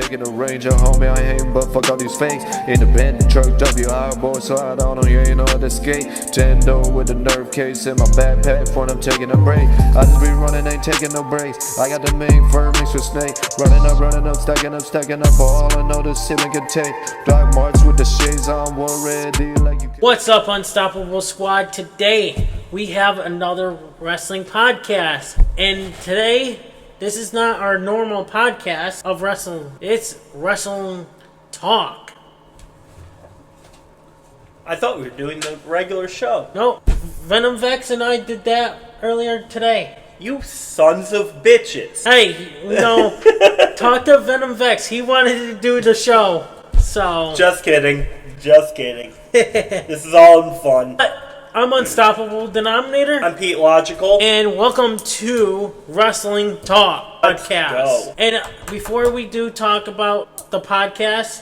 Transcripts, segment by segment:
taking the Ranger, homie, I ain't but fuck all these fakes. Independent truck, WI boy, so I don't know, you ain't know how to skate. Tendo with the nerve case in my backpack, for them taking a break. I just be running, ain't taking no breaks. I got the main fur mixed with snake. Running up, stacking up, all I know this ceiling can take. Dark march with the shades on, war ready like you can. What's up, Unstoppable Squad? Today we have another wrestling podcast, and today this is not our normal podcast of wrestling. It's wrestling talk. I thought we were doing the regular show. No, Venom Vex and I did that earlier today. You sons of bitches. Hey, talk to Venom Vex. He wanted to do the show, so... Just kidding. This is all in fun. I'm Unstoppable Denominator. I'm Pete Logical. And welcome to Wrestling Talk Podcast. Let's go. And before we do talk about the podcast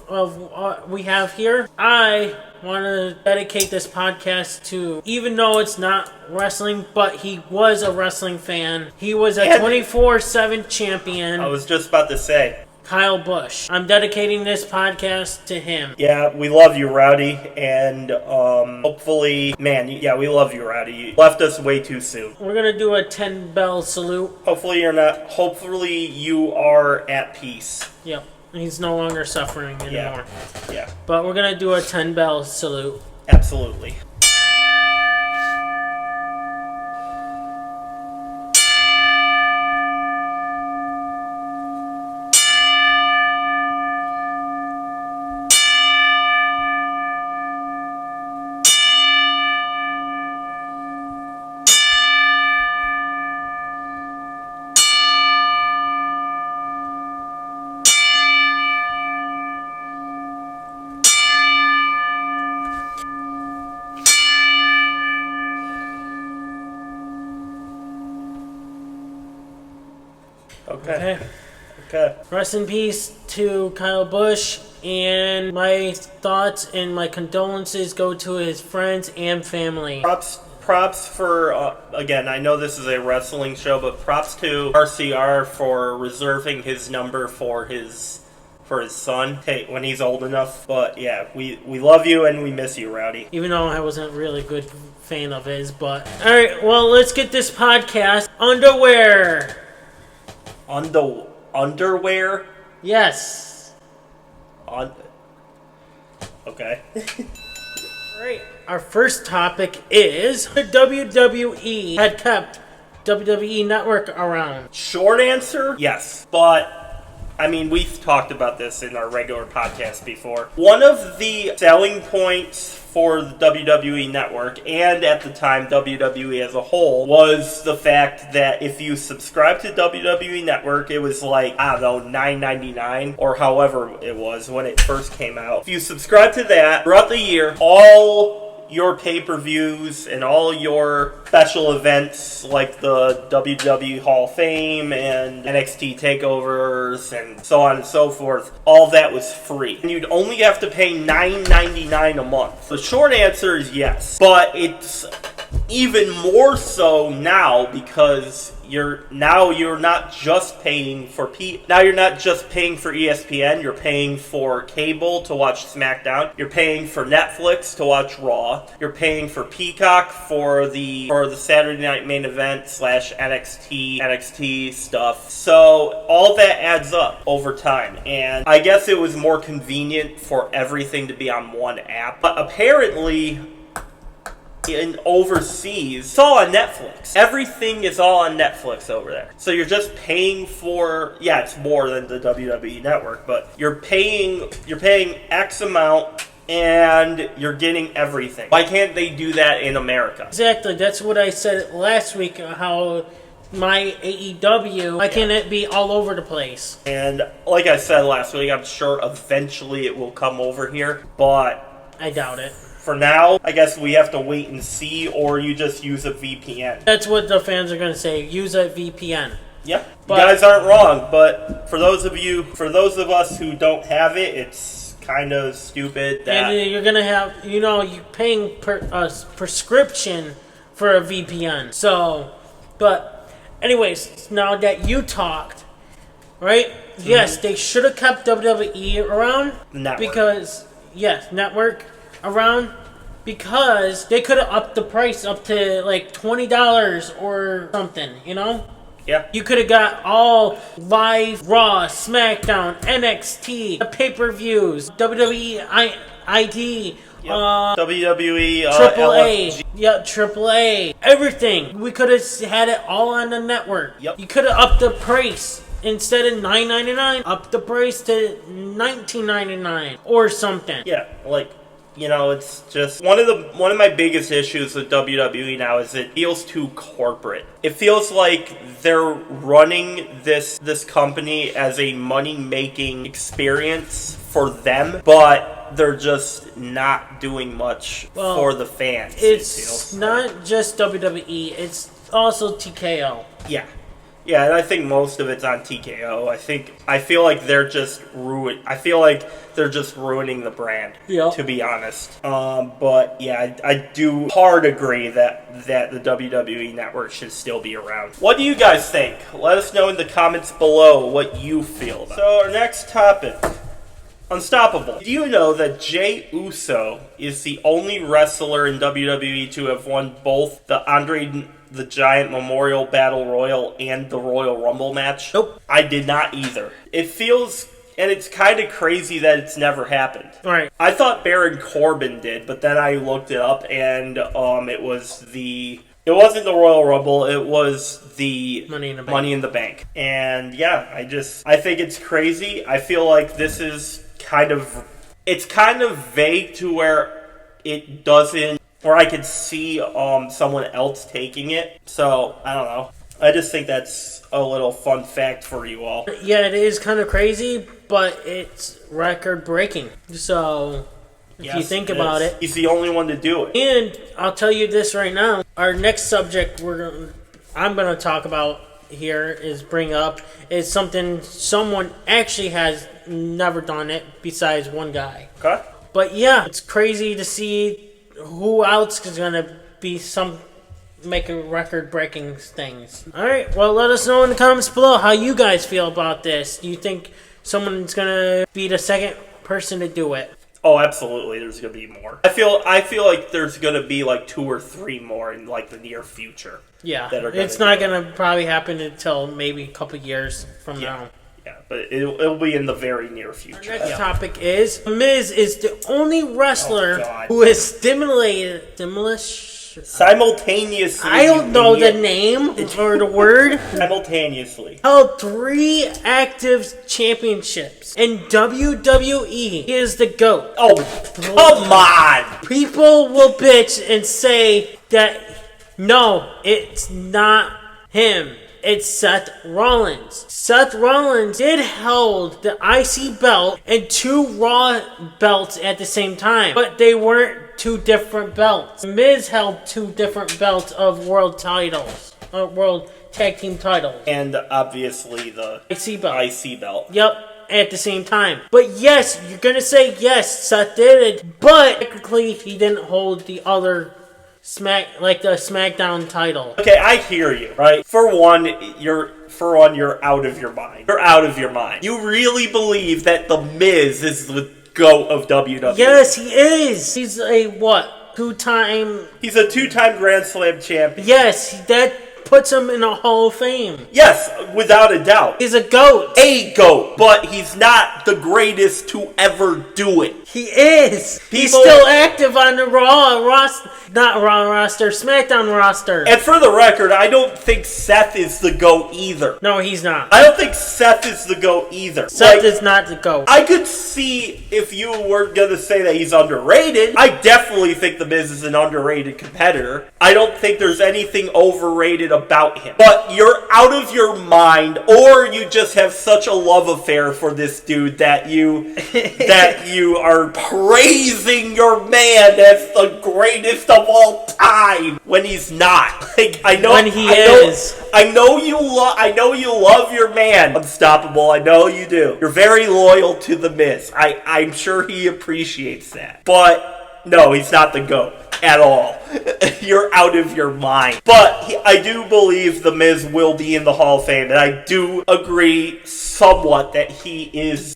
of what we have here, I want to dedicate this podcast to, even though it's not wrestling, but he was a wrestling fan. He was a 24/7 champion. I was just about to say. Kyle Busch. I'm dedicating this podcast to him. Yeah, we love you, Rowdy, and hopefully, we love you, Rowdy. You left us way too soon. We're going to do a 10-bell salute. Hopefully you are at peace. Yep. He's no longer suffering anymore. Yeah. But we're going to do a 10-bell salute. Absolutely. Okay. Rest in peace to Kyle Busch, and my thoughts and my condolences go to his friends and family. Props for, again, I know this is a wrestling show, but props to RCR for reserving his number for his son when he's old enough. But yeah, we love you and we miss you, Rowdy. Even though I wasn't a really good fan of his, but... Alright, well, let's get this podcast. Underwear! Underwear? Yes. Okay. Alright, our first topic is the WWE had kept WWE Network around. Short answer, yes. But, I mean, we've talked about this in our regular podcast before. One of the selling points for the WWE Network, and at the time WWE as a whole, was the fact that if you subscribe to WWE Network, it was like, I don't know, $9.99 or however it was when it first came out. If you subscribe to that, throughout the year, all your pay-per-views and all your special events like the WWE Hall of Fame and NXT takeovers and so on and so forth, all that was free. And you'd only have to pay $9.99 a month. The short answer is yes, but it's even more so now because you're not just paying for ESPN, you're paying for cable to watch SmackDown, you're paying for Netflix to watch Raw, you're paying for Peacock for the Saturday Night Main Event / NXT stuff. So all that adds up over time, and I guess it was more convenient for everything to be on one app. But apparently in overseas, it's all on Netflix. Everything is all on Netflix over there. So you're just paying for, it's more than the WWE Network, but you're paying X amount and you're getting everything. Why can't they do that in America? Exactly. That's what I said last week, how my AEW, why can't it be all over the place? And like I said last week, I'm sure eventually it will come over here, but I doubt it. For now, I guess we have to wait and see, or you just use a VPN. That's what the fans are going to say. Use a VPN. Yep. You guys aren't wrong, but for those of us who don't have it, it's kind of stupid that... And you're going to have, you're paying a prescription for a VPN. So, but anyways, now that you talked, right? Yes, they should have kept WWE around. Network. Because, yes, network around. Because they could have upped the price up to like $20 or something, you know? Yeah. You could have got all live Raw, SmackDown, NXT, the pay-per-views, WWE ID, Yep. WWE, Triple A, LFG. yeah, Triple A, everything. We could have had it all on the network. Yep. You could have upped the price instead of $9.99, up the price to $19.99 or something. Yeah, like, you know, it's just one of my biggest issues with WWE now is it feels too corporate. It feels like they're running this company as a money-making experience for them, but they're just not doing much for the fans. It's not just WWE, it's also TKO. Yeah. Yeah, and I think most of it's on TKO. I feel like they're just ruining the brand. Yeah. To be honest. But yeah, I do hard agree that the WWE Network should still be around. What do you guys think? Let us know in the comments below what you feel. So our next topic. Unstoppable. Do you know that Jey Uso is the only wrestler in WWE to have won both the Andre the Giant Memorial Battle Royal and the Royal Rumble match? Nope. I did not either. It feels, and it's kind of crazy that it's never happened. Right. I thought Baron Corbin did, but then I looked it up and it wasn't the Royal Rumble, it was the Money in the Bank. And yeah, I think it's crazy. I feel like this is kind of vague to where it doesn't, or I could see someone else taking it. So, I don't know. I just think that's a little fun fact for you all. Yeah, it is kind of crazy, but it's record-breaking. So, if you think about it. He's the only one to do it. And I'll tell you this right now. Our next subject I'm going to talk about here is something someone actually has never done it besides one guy. Okay. But yeah, it's crazy to see who else is going to be making record-breaking things. All right, well, let us know in the comments below how you guys feel about this. Do you think someone's going to be the second person to do it? Oh, absolutely. There's going to be more. I feel like there's going to be like 2 or 3 more in like the near future. Yeah, it's not going to probably happen until maybe a couple years from now. Yeah, but it'll be in the very near future. Our next topic is Miz is the only wrestler who is simultaneously. I don't know the name or the word. Simultaneously held 3 active championships in WWE. He is the GOAT. Oh, come on! People will bitch and say that no, it's not him. It's Seth Rollins. Seth Rollins did hold the IC belt and 2 Raw belts at the same time, but they weren't 2 different belts. Miz held 2 different belts of world titles, world tag team titles, and obviously the IC belt. Yep, at the same time. But yes, you're gonna say yes, Seth did it, but technically he didn't hold the other the SmackDown title. Okay, I hear you, right? For one, you're out of your mind. You're out of your mind. You really believe that The Miz is the GOAT of WWE? Yes, he is. He's a He's a 2-time Grand Slam champion. Yes, that puts him in a Hall of Fame. Yes, without a doubt. He's a GOAT. A GOAT, but he's not the greatest to ever do it. He is. He's still active on the Raw roster. Not Raw roster, SmackDown roster. And for the record, I don't think Seth is the GOAT either. No, he's not. I don't think Seth is the GOAT either. Seth is not the GOAT. I could see if you were going to say that he's underrated. I definitely think The Miz is an underrated competitor. I don't think there's anything overrated about him. But you're out of your mind, or you just have such a love affair for this dude that you are praising your man as the greatest of all time when he's not. I know you love your man, Unstoppable. I know you do. You're very loyal to The Miz. I'm sure he appreciates that. But No, he's not the GOAT at all. You're out of your mind. But I do believe The Miz will be in the Hall of Fame, and I do agree somewhat that he is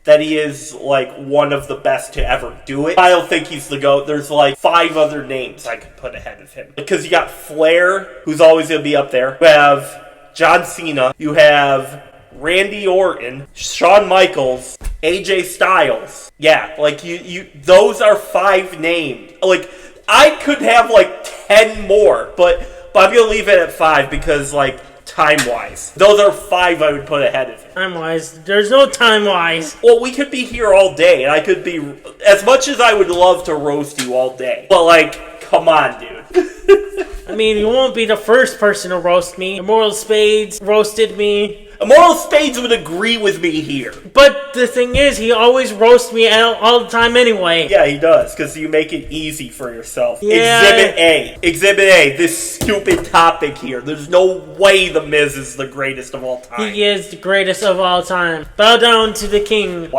like one of the best to ever do it. I don't think he's the GOAT. There's like 5 other names I could put ahead of him. Because you got Flair, who's always going to be up there. You have John Cena. You have Randy Orton, Shawn Michaels, AJ Styles. Yeah, like you those are 5 names. Like, I could have like 10 more, but I'm gonna leave it at 5 because, like, time-wise, those are 5 I would put ahead of it. Time-wise, there's no time-wise. Well, we could be here all day, and I could be, as much as I would love to roast you all day, but, like, come on, dude. I mean, you won't be the first person to roast me. Immortal Spades roasted me. Immortal Spades would agree with me here. But the thing is, he always roasts me all the time anyway. Yeah, he does, because you make it easy for yourself. Yeah. Exhibit A, this stupid topic here. There's no way The Miz is the greatest of all time. He is the greatest of all time. Bow down to the king.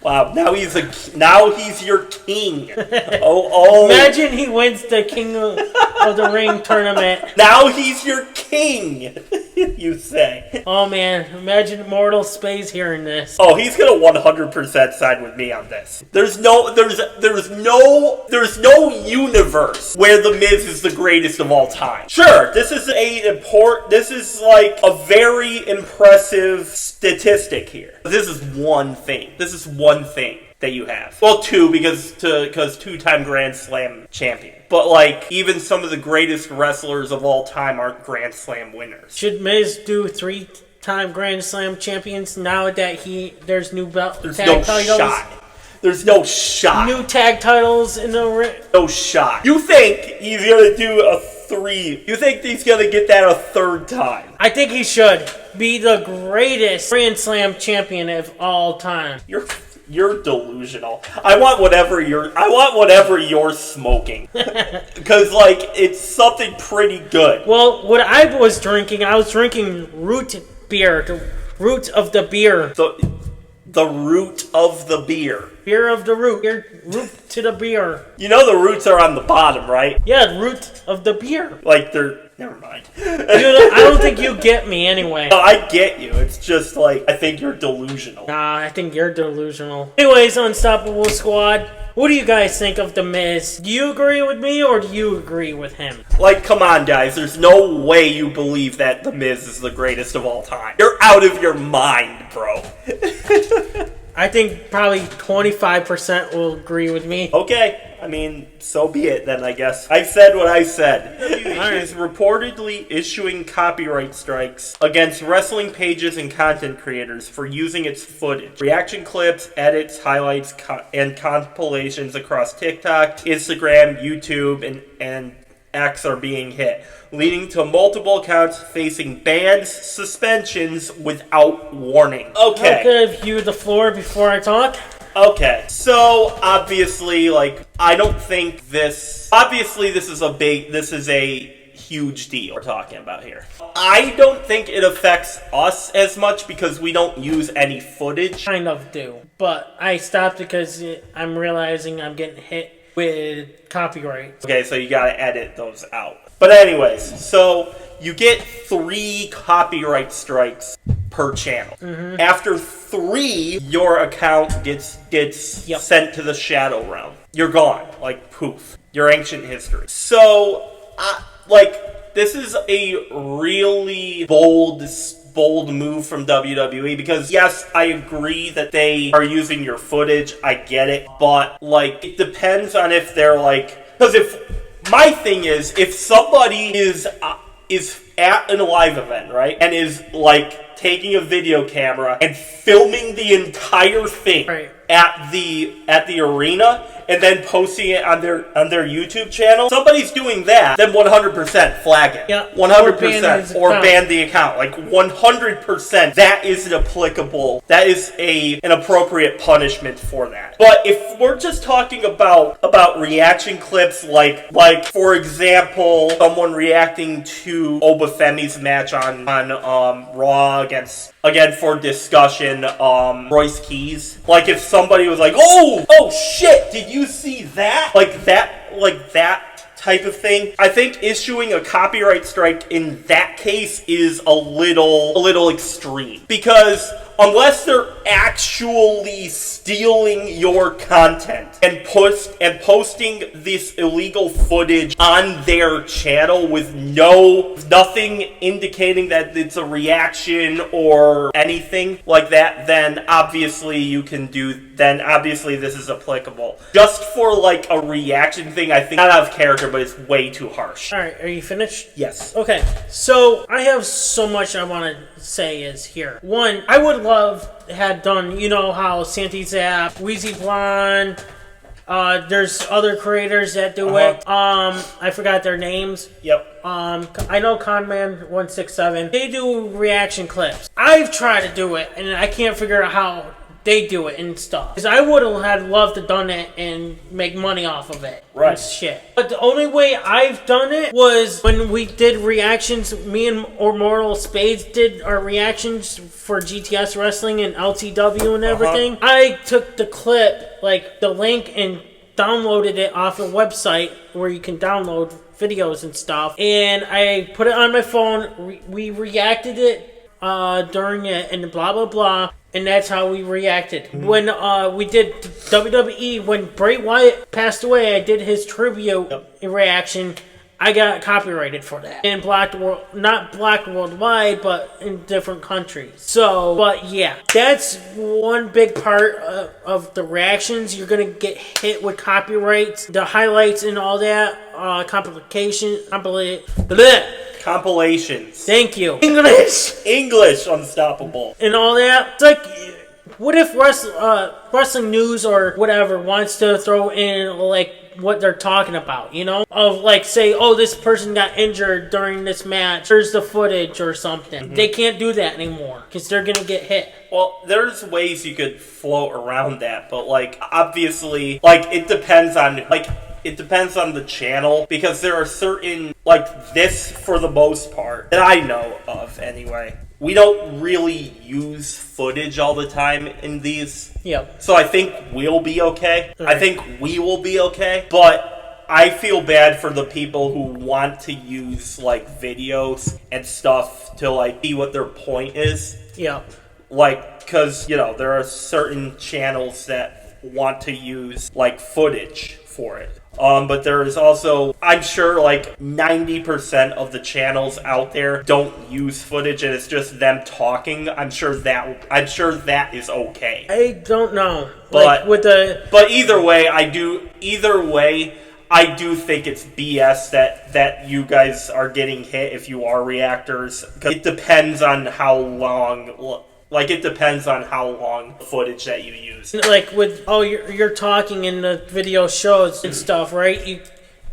Wow, now he's your king. Oh. Imagine he wins the King of the Ring tournament. Now he's your king, you say. Oh man, imagine Immortal Spades hearing this. Oh, he's gonna 100% side with me on this. There's no universe where The Miz is the greatest of all time. Sure, this is like a very impressive statistic here. This is one thing. That you have. Well, 2, because 2-time Grand Slam champion. But, like, even some of the greatest wrestlers of all time aren't Grand Slam winners. Should Miz do 3-time Grand Slam champions now that there's new There's tag no titles? shot. There's no shot. New tag titles in the ring? No shot. You think he's gonna do a 3? You think he's gonna get that a 3rd time? I think he should be the greatest Grand Slam champion of all time. You're delusional. I want whatever you're smoking. Because, like, it's something pretty good. Well, what I was drinking root beer. The root of the beer. The root of the beer. Beer of the root. Root to the beer. You know the roots are on the bottom, right? Yeah, root of the beer. Like, never mind. I don't think you get me anyway. No, I get you. It's just like, I think you're delusional. Nah, I think you're delusional. Anyways, Unstoppable Squad, what do you guys think of The Miz? Do you agree with me or do you agree with him? Like, come on, guys. There's no way you believe that The Miz is the greatest of all time. You're out of your mind, bro. I think probably 25% will agree with me. Okay, I mean, so be it then, I guess. I said what I said. WWE is reportedly issuing copyright strikes against wrestling pages and content creators for using its footage. Reaction clips, edits, highlights, and compilations across TikTok, Instagram, YouTube, and X are being hit, leading to multiple accounts facing bans, suspensions without warning. Okay. I'll give you the floor before I talk. Okay. So, obviously, like, I don't think this... Obviously, this is a huge deal we're talking about here. I don't think it affects us as much because we don't use any footage. Kind of do. But I stopped because I'm realizing I'm getting hit with copyright. Okay, so you gotta edit those out. But anyways, so you get 3 copyright strikes per channel. Mm-hmm. After 3, your account gets sent to the Shadow Realm. You're gone. Like, poof. Your ancient history. So, this is a really bold move from WWE because, yes, I agree that they are using your footage. I get it. But, like, it depends on if they're, like... Because my thing is, if somebody is at a live event, right, and is, like, taking a video camera and filming the entire thing at the arena and then posting it on their YouTube channel, somebody's doing that, then 100% flag it. Yeah. 100%. Or ban the account. Like, 100%. That is applicable. That is an appropriate punishment for that. But if we're just talking about reaction clips, like for example, someone reacting to Obafemi's match on Raw against, again for discussion, Royce Keys. Like, if somebody was like, oh shit, did you you see that type of thing, I think issuing a copyright strike in that case is a little extreme. Because unless they're actually stealing your content and posting this illegal footage on their channel with nothing indicating that it's a reaction or anything like that, then obviously this is applicable. Just for like a reaction thing, I think not out of character, but it's way too harsh. Alright, are you finished? Yes. Okay, so I have so much I want to say is here. One, I would love had done, you know how Santi Zap, Wheezy Blonde, there's other creators that do it. I forgot their names. Yep. I know Conman167. They do reaction clips. I've tried to do it, and I can't figure out how they do it and stuff. Because I would have had loved to done it and make money off of it. Right. And shit. But the only way I've done it was when we did reactions. Me and Immortal Spades did our reactions for GTS Wrestling and LTW and everything. I took the clip, like the link, and downloaded it off a website where you can download videos and stuff. And I put it on my phone. We reacted it during it and blah, blah, blah. And that's how we reacted. When we did WWE, when Bray Wyatt passed away, I did his tribute reaction. I got copyrighted for that. And not blocked worldwide, but in different countries. So, but yeah, that's one big part of the reactions. You're going to get hit with copyrights, the highlights and all that, compilations. Thank you. English unstoppable. And all that. It's like, what if wrestling news or whatever wants to throw in like what they're talking about, you know? Of like, say, oh, this person got injured during this match. Here's the footage or something. They can't do that anymore because they're going to get hit. Well, there's ways you could float around that, but like, obviously, like, it depends on the channel, because there are certain, like this for the most part, that I know of anyway. We don't really use footage all the time in these. Yep. So I think we'll be okay. Right. I think we will be okay. But I feel bad for the people who want to use, like, videos and stuff to, like, see what their point is. Yep. Like, because, you know, there are certain channels that want to use, like, footage for it. But there is also, I'm sure, like 90% of the channels out there don't use footage, and it's just them talking. I'm sure that is okay. I don't know, but like either way, I do think it's BS that you guys are getting hit if you are reactors. 'Cause it depends on how long. Like, it depends on how long footage that you use. Like, with, you're talking in the video shows and stuff, right?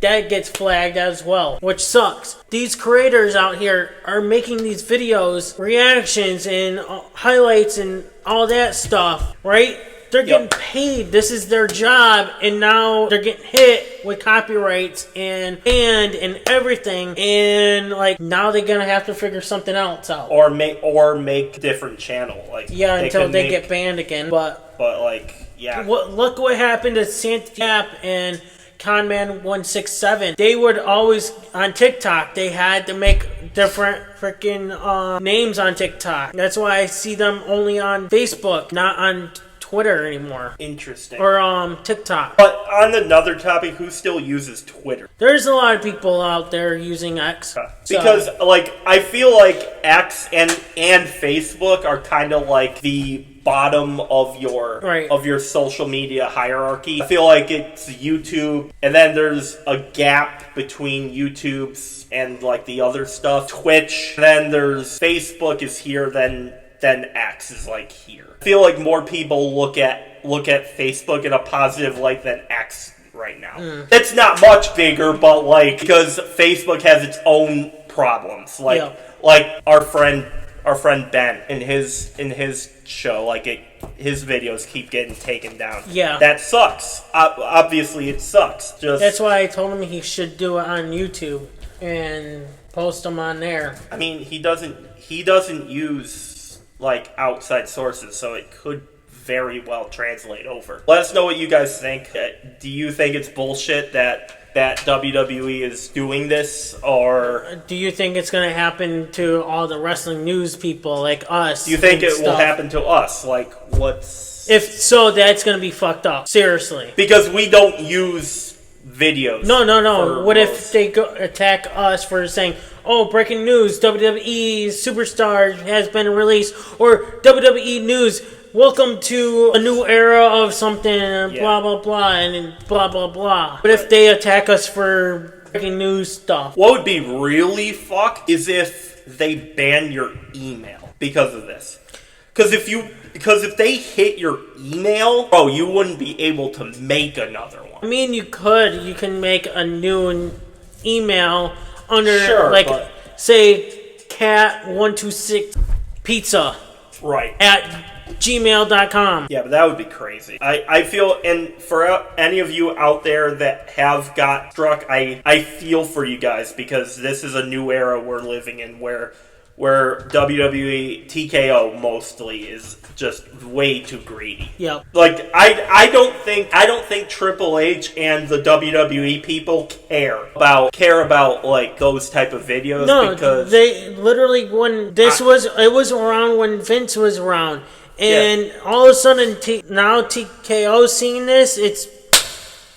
That gets flagged as well, which sucks. These creators out here are making these videos, reactions, and highlights, and all that stuff, right? They're getting paid. This is their job, and now they're getting hit with copyrights and everything. And like, now they're gonna have to figure something else out, or make different channel. Like, until they get banned again. But like, yeah. Look what happened to Santi App and Conman167. They would always, on TikTok, they had to make different freaking names on TikTok. That's why I see them only on Facebook, not on Twitter anymore. Interesting. Or TikTok. But on another topic, who still uses Twitter? There's a lot of people out there using X. Because like, I feel like X and Facebook are kind of like the bottom of your social media hierarchy. I feel like it's YouTube, and then there's a gap between YouTube's and like the other stuff. Twitch. Then there's Facebook is here, then X is like here. I feel like more people look at Facebook in a positive light than X right now. It's not much bigger, but like, because Facebook has its own problems. Like our friend Ben in his show, like his videos keep getting taken down. Yeah, that sucks. Obviously, it sucks. That's why I told him he should do it on YouTube and post them on there. I mean, he doesn't use like outside sources, so it could very well translate over. Let us know what you guys think. Do you think it's bullshit that WWE is doing this, or do you think it's going to happen to all the wrestling news people like us? Do you think it will happen to us? Like, what's... If so, that's going to be fucked up. Seriously. Because we don't use videos. No. What if they attack us for saying, oh, breaking news, WWE Superstar has been released, or WWE News, welcome to a new era of something, blah, blah, blah, and blah, blah, blah. But if they attack us for breaking news stuff? What would be really fucked is if they ban your email because of this. Because if they hit your email, bro, you wouldn't be able to make another one. I mean, you can make a new email under, say, cat126 pizza. Right. At gmail.com. Yeah, but that would be crazy. I feel, and for any of you out there that have got struck, I feel for you guys, because this is a new era we're living in where WWE TKO mostly is just way too greedy. Yep. Like I don't think Triple H and the WWE people care about like those type of videos. No, because they literally, when it was around when Vince was around, and all of a sudden now TKO seeing this, it's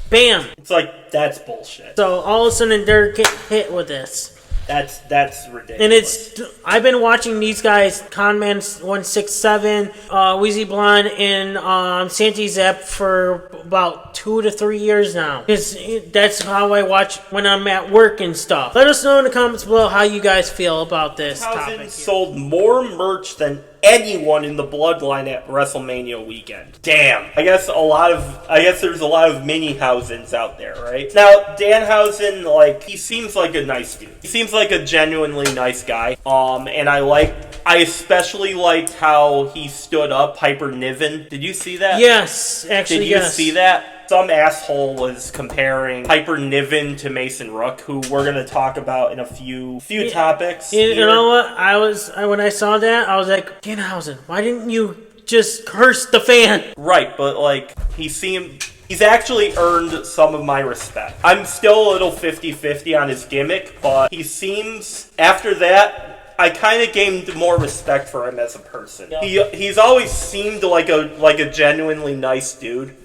bam. It's like, that's bullshit. So all of a sudden they're getting hit with this. That's ridiculous. And I've been watching these guys, Conman167, Weezy Blonde, and Santi Zep for about 2 to 3 years now. Because that's how I watch when I'm at work and stuff. Let us know in the comments below how you guys feel about this topic. Sold more merch than anyone in the bloodline at WrestleMania weekend. Damn. I guess there's a lot of mini Housens out there, right? Now, Danhausen, like, he seems like a nice dude. He seems like a genuinely nice guy. And I especially liked how he stood up Piper Niven. Did you see that? Yes, actually, yes. Did you see that? Some asshole was comparing Piper Niven to Mason Rook, who we're going to talk about in a few topics. You know what? When I saw that, I was like, Danhausen, why didn't you just curse the fan? Right, but like, he's actually earned some of my respect. I'm still a little 50-50 on his gimmick, but he seems, after that, I kind of gained more respect for him as a person. Yep. He's always seemed like a genuinely nice dude.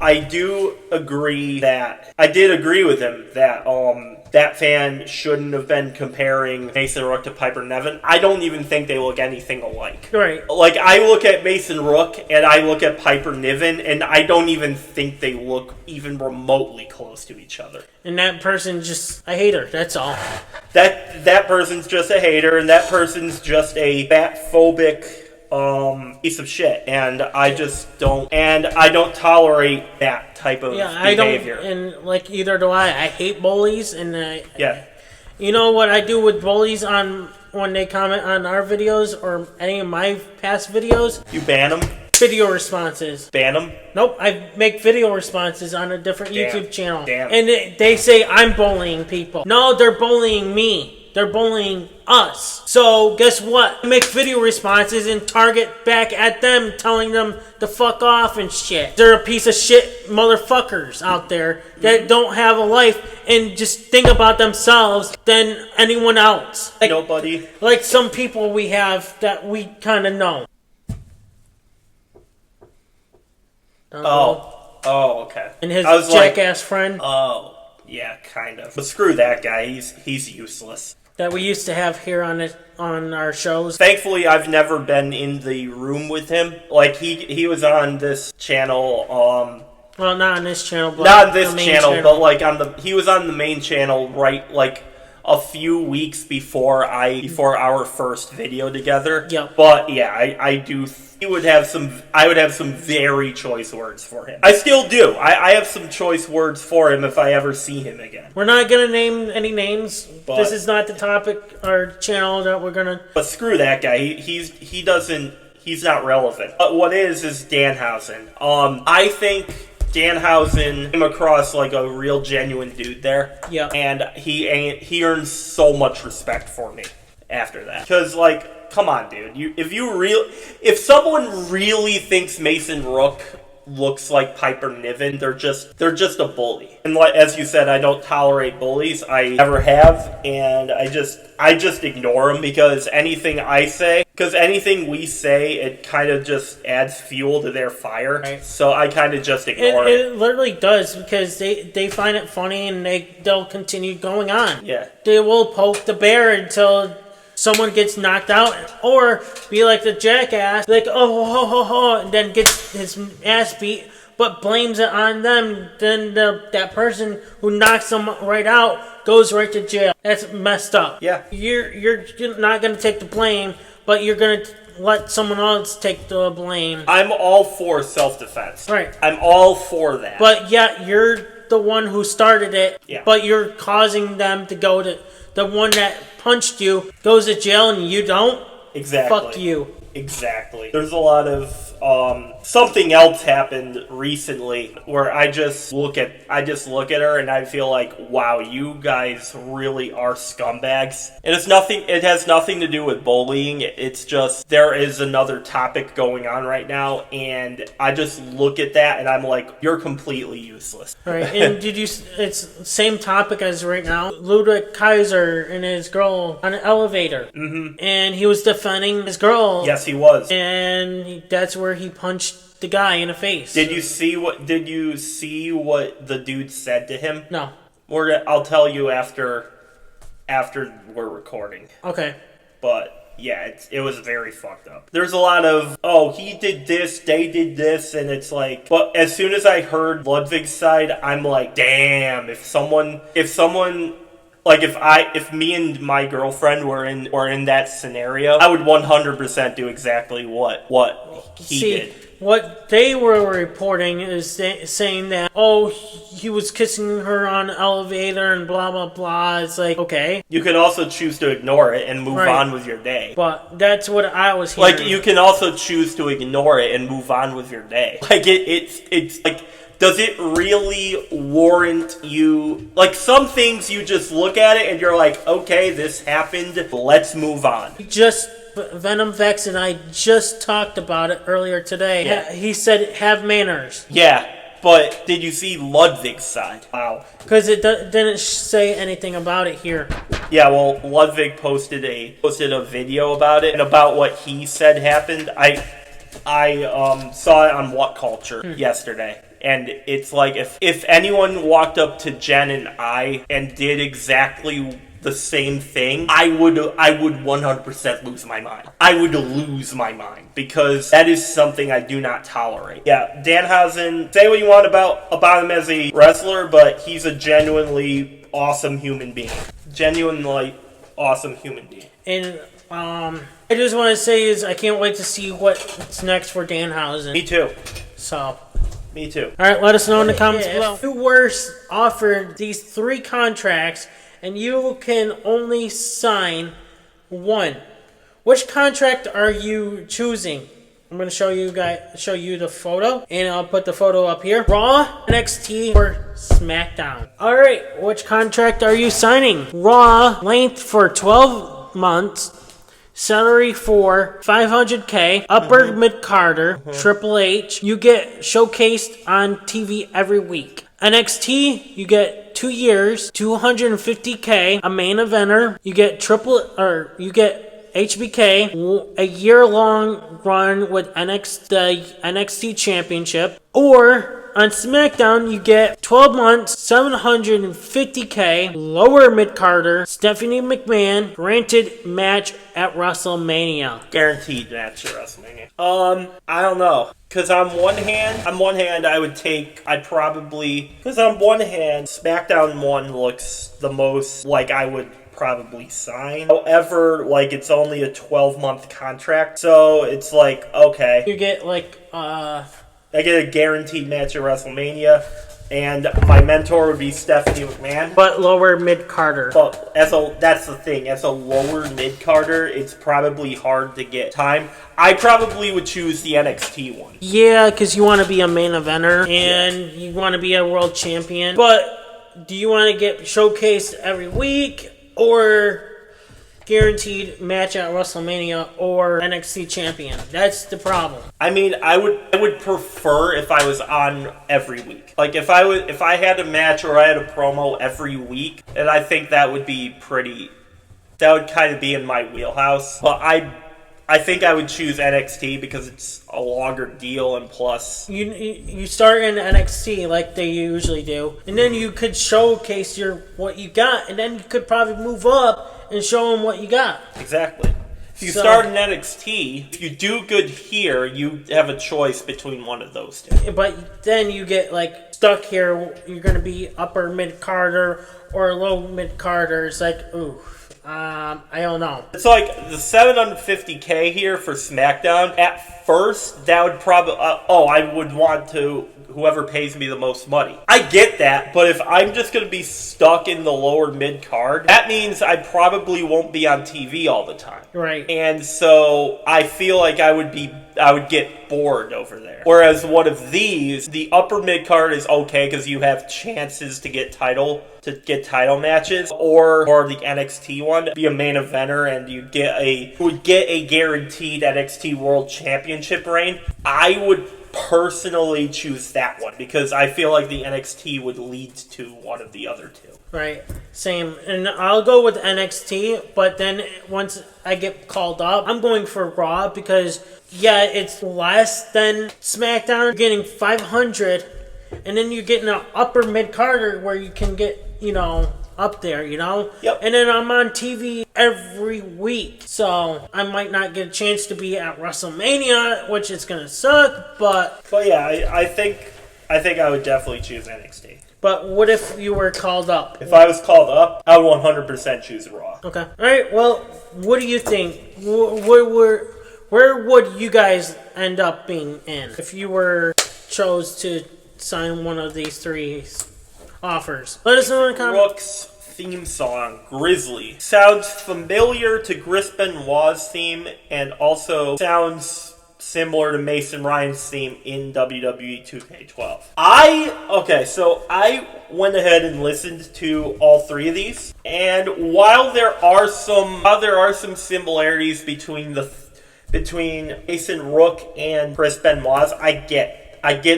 I did agree with him that that fan shouldn't have been comparing Mason Rook to Piper Niven. I don't even think they look anything alike. Right. Like, I look at Mason Rook and I look at Piper Niven, and I don't even think they look even remotely close to each other. And that person just a hater, that's all. That person's just a hater, and that person's just a bat-phobic piece of shit, and I don't tolerate that type of behavior. And like, either do I. I hate bullies, and you know what I do with bullies when they comment on our videos or any of my past videos? You ban them? Video responses. Ban them? Nope, I make video responses on a different YouTube channel. Damn. And they say I'm bullying people. No, they're bullying me. They're bullying us. So guess what? I make video responses and target back at them, telling them to fuck off and shit. They're a piece of shit motherfuckers out there that don't have a life and just think about themselves than anyone else. Like, nobody. Like some people we have that we kind of know. Oh, okay. And his jackass friend. Oh, yeah, kind of. But screw that guy. He's useless. That we used to have here on our shows. Thankfully, I've never been in the room with him. Like, he was on this channel. Well, not on this channel, but not on this channel, but like he was on the main channel, right? Like a few weeks before our first video together. Yep. But yeah, I do. I would have some very choice words for him. I still do. I have some choice words for him if I ever see him again. We're not gonna name any names. But this is not the topic or channel that we're gonna. But screw that guy. He's not relevant. But what is Danhausen? I think Danhausen came across like a real genuine dude there. Yeah. And he earns so much respect for me after that. Because like, come on, dude. If someone really thinks Mason Rook looks like Piper Niven, they're just a bully. And as you said, I don't tolerate bullies. I never have, and I just ignore them because anything we say, it kind of just adds fuel to their fire. Right. So I kind of just ignore it. It literally does, because they find it funny and they'll continue going on. Yeah. They will poke the bear until someone gets knocked out, or be like the jackass, like, oh, ho, ho, ho, and then gets his ass beat, but blames it on them. Then that person who knocks them right out goes right to jail. That's messed up. Yeah. You're not going to take the blame, but you're going to let someone else take the blame. I'm all for self-defense. Right. I'm all for that. But yet, you're the one who started it, yeah. But you're causing them to go to... The one that punched you goes to jail and you don't? Exactly. Fuck you. Exactly. There's a lot of something else happened recently where I just look at her and I feel like, wow, you guys really are scumbags. And it has nothing to do with bullying. It's just there is another topic going on right now, and I just look at that and I'm like, you're completely useless. Right. And it's same topic as right now. Ludwig Kaiser and his girl on an elevator. Mm-hmm. And he was defending his girl. Yes, he was. And that's where he punched the guy in the face. Did you see what the dude said to him? No. I'll tell you after we're recording. Okay. But yeah, it was very fucked up. There's a lot of, oh, he did this, they did this, and it's like, but as soon as I heard Ludwig's side, I'm like, damn, if me and my girlfriend were in that scenario, I would 100% do exactly what he did. What they were reporting is saying that, oh, he was kissing her on the elevator and blah, blah, blah. It's like, okay. You can also choose to ignore it and move on with your day. But that's what I was hearing. Like, you can also choose to ignore it and move on with your day. Like, it's like, does it really warrant you? Like, some things you just look at it and you're like, okay, this happened, let's move on. Venom Vex and I just talked about it earlier today. Yeah. He said, have manners. Yeah, but did you see Ludwig's side? Wow. Because it didn't say anything about it here. Yeah, well, Ludwig posted a video about it and about what he said happened. I saw it on What Culture yesterday. And it's like, if anyone walked up to Jen and I and did exactly the same thing, I would 100% lose my mind. I would lose my mind, because that is something I do not tolerate. Yeah, Danhausen, say what you want about him as a wrestler, but he's a genuinely awesome human being. Genuinely awesome human being. And I just want to say is I can't wait to see what's next for Danhausen. Me too. So... Me too. Alright, let us know in the comments below. If you were offered these 3 contracts and you can only sign one, which contract are you choosing? I'm going to show you the photo, and I'll put the photo up here. Raw, NXT, or SmackDown. Alright, which contract are you signing? Raw, length for 12 months. Salary for $500K, upper mid-carder, Triple H. You get showcased on TV every week. NXT, you get 2 years, $250K, a main eventer. You get HBK, a year-long run with the NXT Championship. Or on SmackDown, you get 12 months, $750K, lower mid-carder, Stephanie McMahon, granted match at WrestleMania. Guaranteed match at WrestleMania. I don't know. Because on one hand, SmackDown 1 looks the most like I would probably sign. However, like, it's only a 12-month contract, so it's like, okay. You get I get a guaranteed match at WrestleMania, and my mentor would be Stephanie McMahon. But lower mid-carder. But that's the thing. As a lower mid-carder, it's probably hard to get time. I probably would choose the NXT one. Yeah, because you want to be a main eventer, and you want to be a world champion. But do you want to get showcased every week, or guaranteed match at WrestleMania or NXT champion. That's the problem. I mean, I would prefer if I was on every week. Like if I had a match or I had a promo every week, and I think that would be that would kind of be in my wheelhouse. But I think I would choose NXT because it's a longer deal, and plus you start in NXT like they usually do, and then you could showcase what you got, and then you could probably move up and show them what you got. Exactly. If you start in NXT, if you do good here, you have a choice between one of those two. But then you get stuck here. You're going to be upper mid-carder or low mid-carder. It's ooh. I don't know. It's like the $750K here for SmackDown. At first, that would probably... I would want to... Whoever pays me the most money. I get that, but if I'm just going to be stuck in the lower mid-card, that means I probably won't be on TV all the time. Right. And so I feel like I would get bored over there. Whereas one of these, the upper mid-card is okay because you have chances to get title matches, or the NXT one, be a main eventer, and you would get a guaranteed NXT World Championship reign. I would personally choose that one because I feel like the NXT would lead to one of the other two. Right, same. And I'll go with NXT, but then once I get called up, I'm going for Raw because, yeah, it's less than SmackDown. You're getting 500, and then you're getting an upper mid-carder where you can get, up there, Yep. And then I'm on TV every week, so I might not get a chance to be at WrestleMania, which is going to suck, but yeah, I think I would definitely choose NXT. But what if you were called up? If I was called up, I would 100% choose Raw. Okay. All right. Well, what do you think? Where would you guys end up being in if you were chose to sign one of these three offers? Let us know in the comments. Rook's theme song, Grizzly, sounds familiar to Chris Benoit's theme and also sounds similar to Mason Ryan's theme in WWE 2K12. I went ahead and listened to all three of these, and while there are some similarities between Mason Rook and Chris Benoit's, I get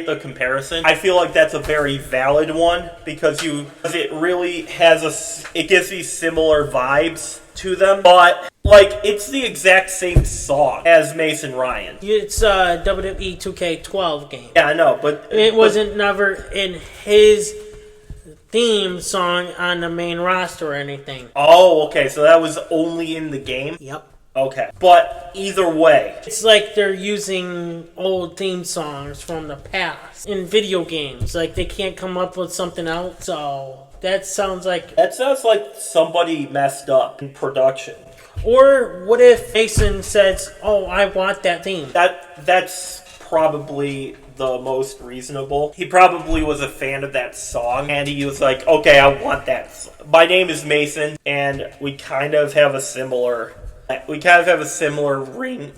the comparison. I feel like that's a very valid one because it really it gives me similar vibes to them, but it's the exact same song as Mason Ryan. It's a WWE 2K12 game. Yeah, I know, but it wasn't never in his theme song on the main roster or anything. Oh, okay, so that was only in the game? Yep. Okay, but either way, it's like they're using old theme songs from the past in video games. They can't come up with something else, so that sounds like somebody messed up in production. Or what if Mason says, "Oh, I want that theme"? That's probably the most reasonable. He probably was a fan of that song, and he was like, "Okay, I want that. My name is Mason, and we kind of have a similar ring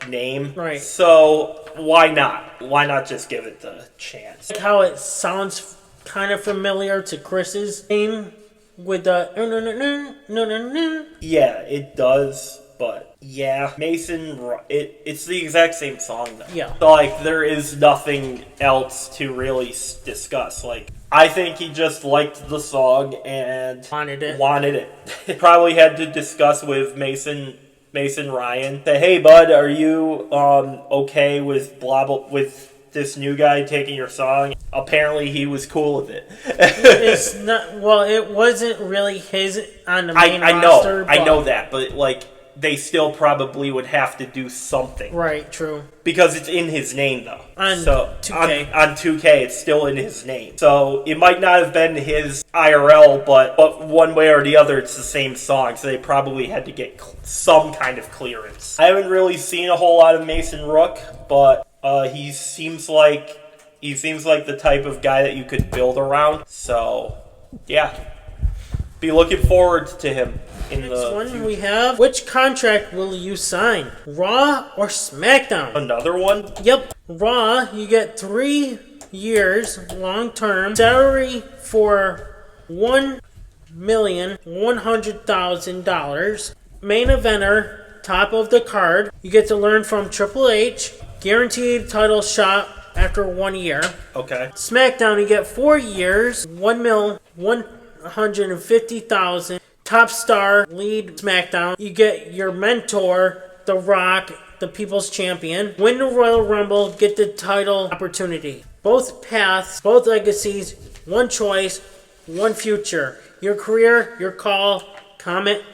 name, right? So why not? Why not just give it the chance?" How it sounds kind of familiar to Chris's theme with the no. Yeah, it does, but yeah, Mason. It's the exact same song though. Yeah. So there is nothing else to really discuss. I think he just liked the song and wanted it. Probably had to discuss with Mason Ryan. Say, "Hey, bud, are you okay with with this new guy taking your song?" Apparently, he was cool with it. It's not. Well, it wasn't really his on the main roster. I know that, but they still probably would have to do something. Right, true. Because it's in his name, though. On 2K. On 2K, it's still in his name. So it might not have been his IRL, but one way or the other, it's the same song. So they probably had to get some kind of clearance. I haven't really seen a whole lot of Mason Rook, but he seems like the type of guy that you could build around. So, yeah. Be looking forward to him. Next one we have, which contract will you sign? Raw or SmackDown? Another one? Yep. Raw, you get 3 years, long term, salary for $1,100,000. Main eventer, top of the card. You get to learn from Triple H. Guaranteed title shot after 1 year. Okay. SmackDown, you get 4 years, $1,150,000. Top star, lead SmackDown. You get your mentor, The Rock, the People's Champion. Win the Royal Rumble, get the title opportunity. Both paths, both legacies, one choice, one future. Your career, your call, comment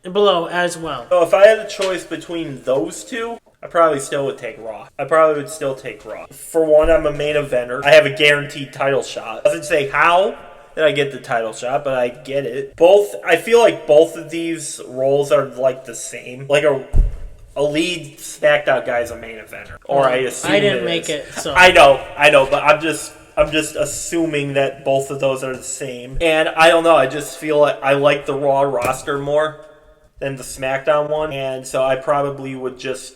below as well. So if I had a choice between those two, I probably still would take Raw. I probably would still take Raw. For one, I'm a main eventer. I have a guaranteed title shot. Doesn't say how that I get the title shot, but I get it. I feel like both of these roles are like the same. Like a lead SmackDown guy is a main eventer, or I assume I didn't make it, so I know, but I'm just assuming that both of those are the same. And I don't know. I just feel like I like the Raw roster more than the SmackDown one, and so I probably would just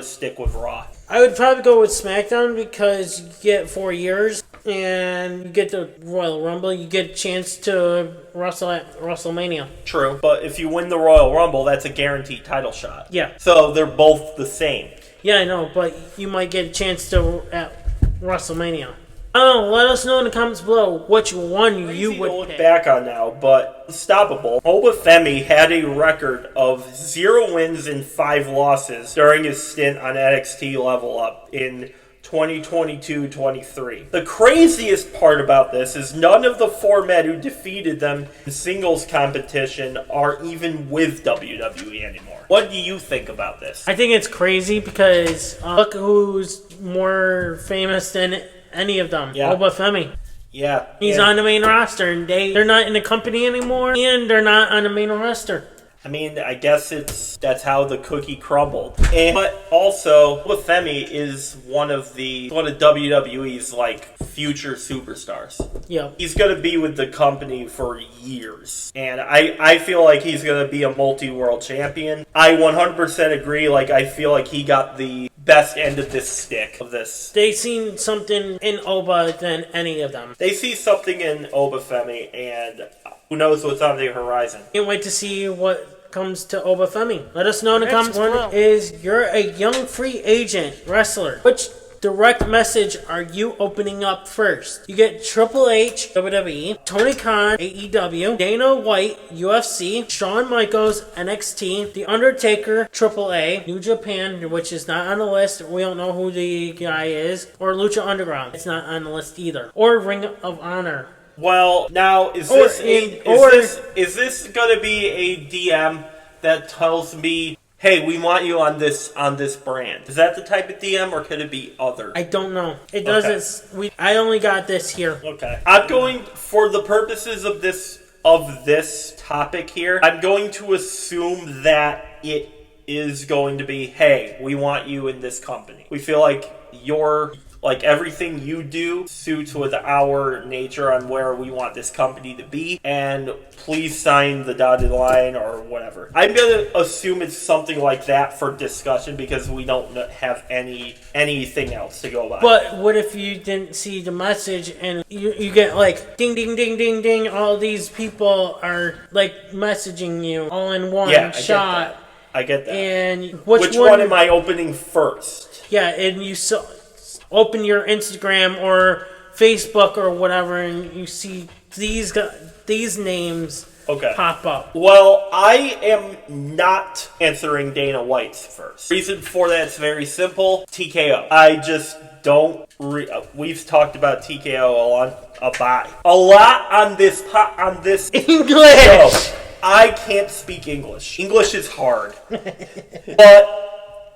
stick with Raw. I would probably go with SmackDown because you get 4 years and you get the Royal Rumble. You get a chance to wrestle at WrestleMania. True, but if you win the Royal Rumble, that's a guaranteed title shot. Yeah. So they're both the same. Yeah, I know, but you might get a chance to at WrestleMania. I don't know, let us know in the comments below which one you would look pick. back on now, but unstoppable. Obafemi had a record of 0 wins and 5 losses during his stint on NXT Level Up in 2022-23. The craziest part about this is none of the 4 men who defeated them in singles competition are even with WWE anymore. What do you think about this? I think it's crazy because look who's more famous than any of them. Yeah. Obafemi. Yeah. He's on the main roster, and they're not in the company anymore, and they're not on the main roster. I mean, I guess that's how the cookie crumbled. But also, Obafemi is one of WWE's like future superstars. Yeah. He's going to be with the company for years. And I feel like he's going to be a multi-world champion. I 100% agree. Like, I feel like he got the best end of this stick of this. They seen something in Oba than any of them. They see something in Obafemi, and who knows what's on the horizon. Can't wait to see what comes to Obafemi. Let us know in the comments below. You're a young free agent wrestler. Which direct message are you opening up first? You get Triple H, WWE, Tony Khan, AEW, Dana White, UFC, Shawn Michaels, NXT, The Undertaker, AAA, New Japan, which is not on the list. We don't know who the guy is. Or Lucha Underground. It's not on the list either. Or Ring of Honor. Well, now, is this going to be a DM that tells me, hey, we want you on this brand? Is that the type of DM, or could it be other? I don't know. It doesn't. I only got this here. Okay. I'm going, for the purposes of this topic here, I'm going to assume that it is going to be, hey, we want you in this company. We feel like everything you do suits with our nature on where we want this company to be, and please sign the dotted line or whatever. I'm going to assume it's something like that for discussion because we don't have anything else to go by. But what if you didn't see the message and you get like ding, ding, ding, ding, ding, all these people are like messaging you all in one shot. I get that. And which one am I opening first? Yeah, and you open your Instagram or Facebook or whatever, and you see these names pop up. Well, I am not answering Dana White's first. Reason for that is very simple. TKO. I just don't. We've talked about TKO a lot on this English. show. I can't speak English. English is hard, but.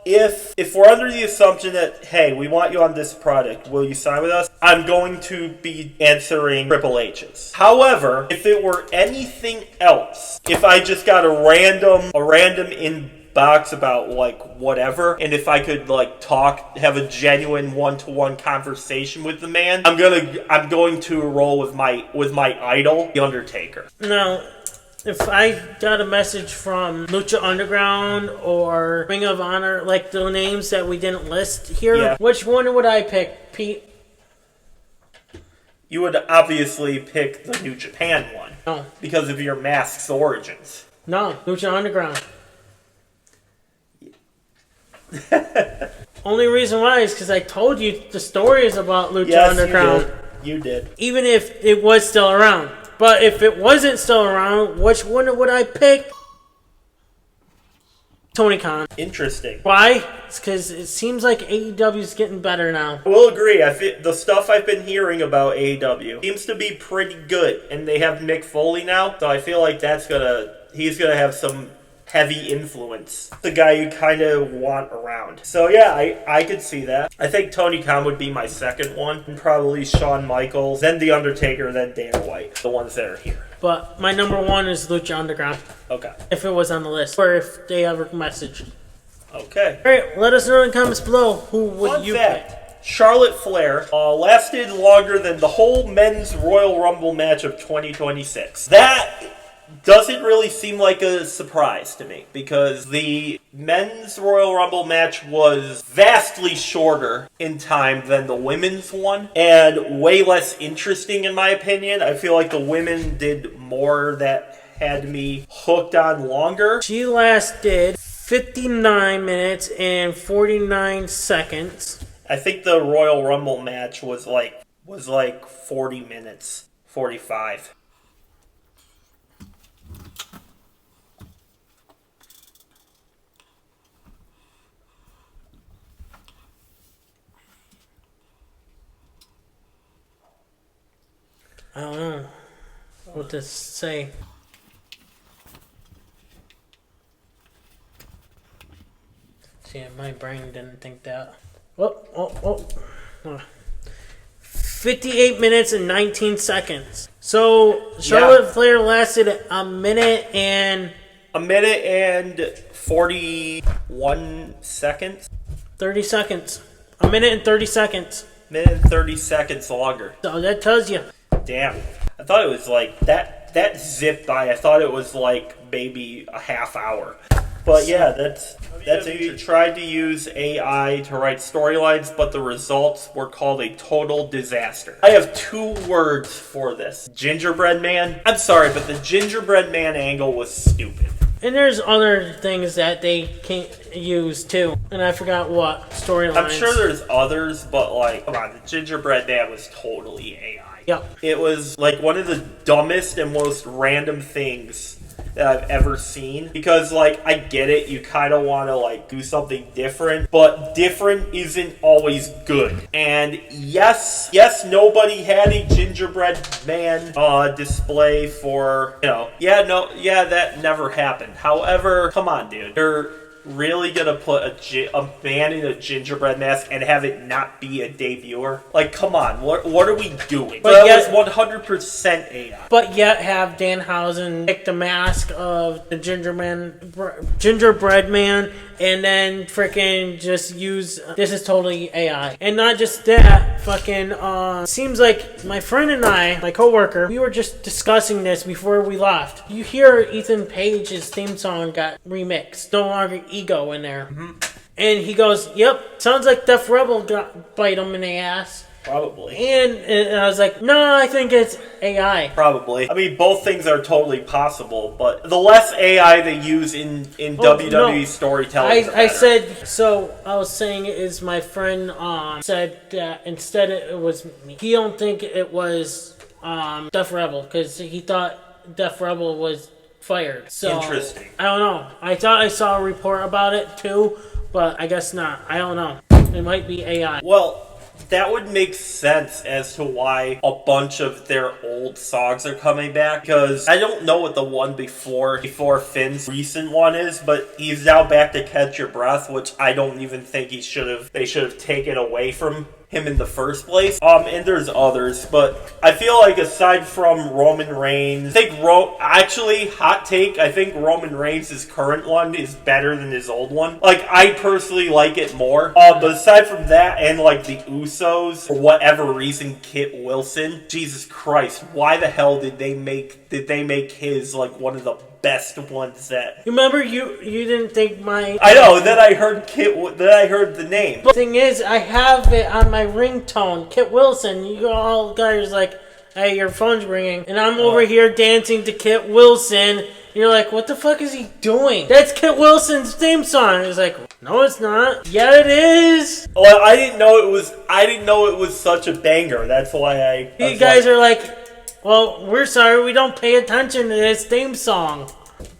If we're under the assumption that, hey, we want you on this product, will you sign with us? I'm going to be answering Triple H's. However, if it were anything else, if I just got a random inbox about like whatever, and if I could like have a genuine one-to-one conversation with the man, I'm going to roll with my idol, The Undertaker. No. If I got a message from Lucha Underground or Ring of Honor, like the names that we didn't list here, which one would I pick, Pete? You would obviously pick the New Japan one. Oh. Because of your mask's origins. No, Lucha Underground. Only reason why is because I told you the stories about Lucha Underground. You did. Even if it was still around. But if it wasn't still around, which one would I pick? Tony Khan. Interesting. Why? It's because it seems like AEW is getting better now. I will agree. The stuff I've been hearing about AEW seems to be pretty good, and they have Mick Foley now, so I feel like he's gonna have some heavy influence. The guy you kind of want around. So yeah, I could see that. I think Tony Khan would be my second one, and probably Shawn Michaels, then The Undertaker, then Dana White. The ones that are here. But my number one is Lucha Underground. Okay. If it was on the list. Or if they ever messaged. Okay. Alright, let us know in the comments below who would Fun you fact, pick. Charlotte Flair lasted longer than the whole men's Royal Rumble match of 2026. That doesn't really seem like a surprise to me, because the men's Royal Rumble match was vastly shorter in time than the women's one, and way less interesting in my opinion. I feel like the women did more that had me hooked on longer. She lasted 59 minutes and 49 seconds. I think the Royal Rumble match was like 40 minutes, 45. I don't know what to say. See, my brain didn't think that. 58 minutes and 19 seconds. So, Charlotte Flair lasted a minute and 41 seconds? 30 seconds. A minute and 30 seconds. Minute and 30 seconds longer. So that tells you. Damn. I thought it was like that zipped by. I thought it was like maybe a half hour. But yeah, that's WWE tried to use AI to write storylines, but the results were called a total disaster. I have 2 words for this. Gingerbread Man. I'm sorry, but the Gingerbread Man angle was stupid. And there's other things that they can't use too. And I forgot what storylines. I'm sure there's others, but like, come on, the Gingerbread Man was totally AI. Yep. It was like one of the dumbest and most random things that I've ever seen, because like, I get it, you kind of want to like do something different, but different isn't always good. And yes, nobody had a Gingerbread Man display for, that never happened. However, come on, dude, you're really gonna put a man in a gingerbread mask and have it not be a debuter? Like, come on, what are we doing? But that was 100% AI. But yet have Danhausen pick the mask of the gingerbread man, and then freaking just use this is totally AI. And not just that, fucking seems like my friend and I, my coworker, we were just discussing this before we left. You hear Ethan Page's theme song got remixed, no longer Ego in there. Mm-hmm. And he goes, yep, sounds like Def Rebel bite him in the ass. Probably. And I was like, no, I think it's AI. Probably. I mean, both things are totally possible, but the less AI they use in WWE storytelling, I said, so I was saying is my friend said that instead it was me. He don't think it was Def Rebel, because he thought Def Rebel was fired. So, interesting. I don't know. I thought I saw a report about it too, but I guess not. I don't know. It might be AI. Well, that would make sense as to why a bunch of their old songs are coming back, because I don't know what the one before Finn's recent one is, but he's now back to Catch Your Breath, which I don't even think they should have taken away from him in the first place. And there's others, but I feel like aside from Roman Reigns, I think hot take, I think Roman Reigns' current one is better than his old one. Like, I personally like it more. But aside from that, and like the Usos, for whatever reason, Kit Wilson, Jesus Christ, why the hell did they make his like one of the best ones that... Remember, you didn't think my... I know, then I heard the name. But the thing is, I have it on my ringtone, Kit Wilson. You all guys like, hey, your phone's ringing. And I'm over here dancing to Kit Wilson, You're like, what the fuck is he doing? That's Kit Wilson's theme song. He's like, no, it's not. Yeah, it is. Well, I didn't know it was such a banger. That's why You guys are like, well, we're sorry, we don't pay attention to his theme song.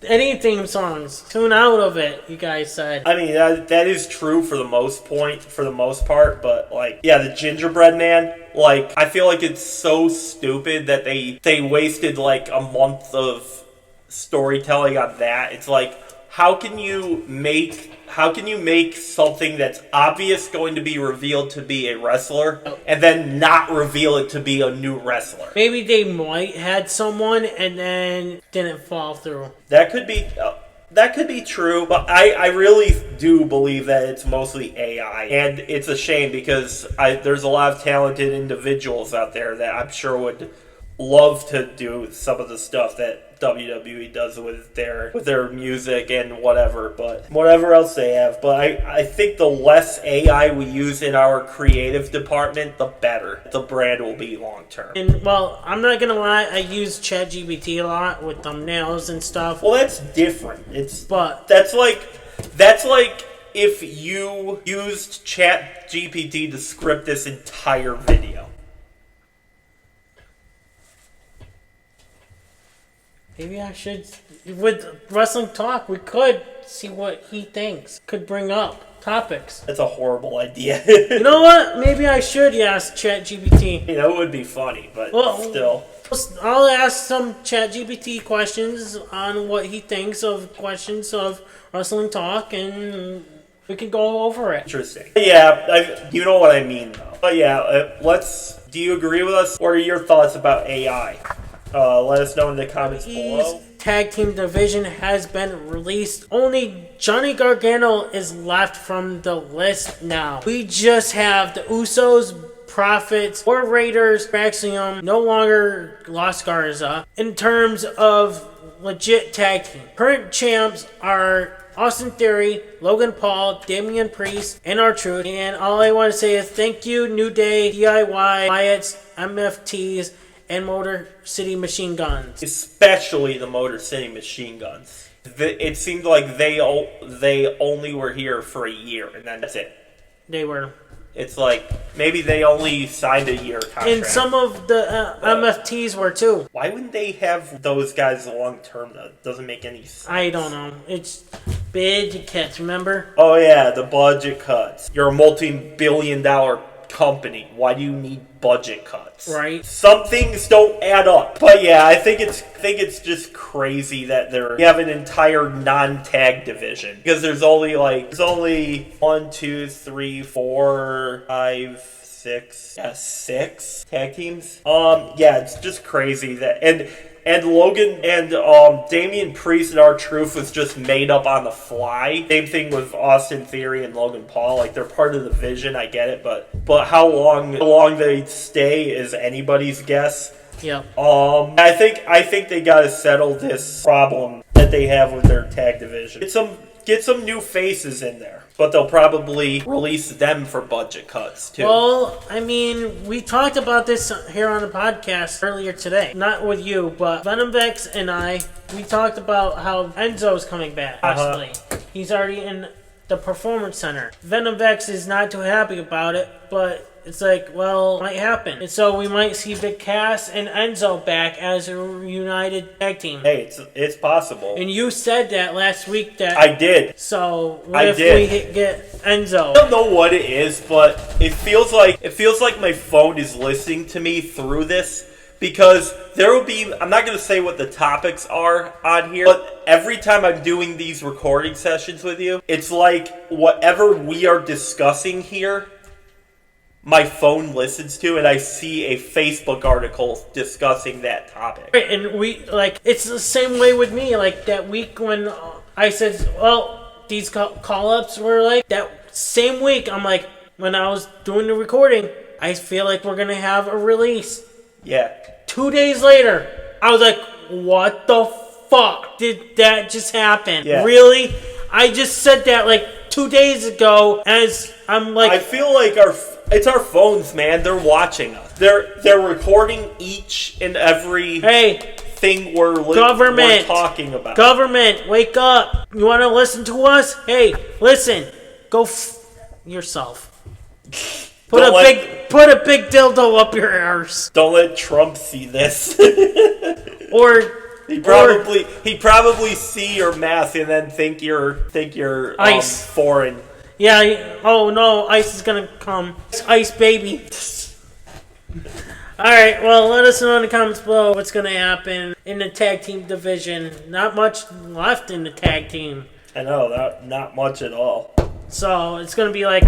Any theme songs, tune out of it. You guys said. I mean, that is true for the most part. But like, yeah, the Gingerbread Man. Like, I feel like it's so stupid that they wasted like a month of storytelling on that. It's like, how can you make something that's obvious going to be revealed to be a wrestler and then not reveal it to be a new wrestler? Maybe they might had someone and then didn't fall through. That could be true, but I really do believe that it's mostly AI, and it's a shame because there's a lot of talented individuals out there that I'm sure would love to do some of the stuff that WWE does with their music and whatever else they have. But I think the less AI we use in our creative department, the better the brand will be long term. And well, I'm not gonna lie, I use ChatGPT a lot with thumbnails and stuff. Well, that's different. But that's like if you used ChatGPT to script this entire video. maybe I should, with Wrestling Talk, we could see what he thinks. Could bring up topics. That's a horrible idea. You know what? Maybe I should ask ChatGPT. It would be funny, but still. I'll ask some ChatGPT questions on what he thinks of questions of Wrestling Talk, and we can go over it. Interesting. Yeah, you know what I mean, though. But yeah, do you agree with us? What are your thoughts about AI? Let us know in the comments below. Tag team division has been released. Only Johnny Gargano is left from the list now. We just have the Usos, Profits, or Raiders, Axiom, no longer Los Garza. In terms of legit tag team, current champs are Austin Theory, Logan Paul, Damian Priest, and R-Truth. And all I want to say is thank you, New Day, DIY, Wyatts, MFTs, and Motor City Machine Guns. Especially the Motor City Machine Guns. It seemed like they only were here for a year, and then that's it. They were. It's like, maybe they only signed a year contract. And some of the MFTs were too. Why wouldn't they have those guys long term, though? It doesn't make any sense. I don't know. It's budget cuts, remember? Oh yeah, the budget cuts. You're a multi-billion-dollar company. Why do you need budget cuts? Right. Some things don't add up. But yeah, I think it's just crazy that you have an entire non-tag division, because there's only 1, 2, 3, 4, 5, 6 tag teams. Yeah, it's just crazy that and Logan and Damian Priest and R-Truth was just made up on the fly. Same thing with Austin Theory and Logan Paul. Like, they're part of the vision, I get it, but how long they stay is anybody's guess. Yeah. I think they gotta settle this problem that they have with their tag division. Get some new faces in there. But they'll probably release them for budget cuts, too. Well, I mean, we talked about this here on the podcast earlier today. Not with you, but Venomvex and we talked about how Enzo's coming back, possibly. He's already in the Performance Center. Venomvex is not too happy about it, but it's like, well, it might happen. And so we might see Big Cass and Enzo back as a united tag team. Hey, it's possible. And you said that last week that... I did. So what if we get Enzo? I don't know what it is, but it feels like my phone is listening to me through this, because there will be... I'm not going to say what the topics are on here, but every time I'm doing these recording sessions with you, it's like whatever we are discussing here, my phone listens to, and I see a Facebook article discussing that topic. Right, and it's the same way with me. Like, that week when I said, well, these call-ups were like, that same week, I'm like, when I was doing the recording, I feel like we're going to have a release. Yeah. 2 days later, I was like, what the fuck did that just happen? Yeah. Really? I just said that like 2 days ago, as I'm like... I feel like it's our phones, man. They're watching us. They're recording each and every... Hey, thing we're talking about. Government, wake up. You want to listen to us? Hey, listen. Go yourself. Put a big dildo up your arse. Don't let Trump see this. Or he probably see your mask and then think you're ice. Foreign. Yeah. Oh no, ice is gonna come. Ice baby. All right. Well, let us know in the comments below what's gonna happen in the tag team division. Not much left in the tag team. I know, not much at all. So it's gonna be like,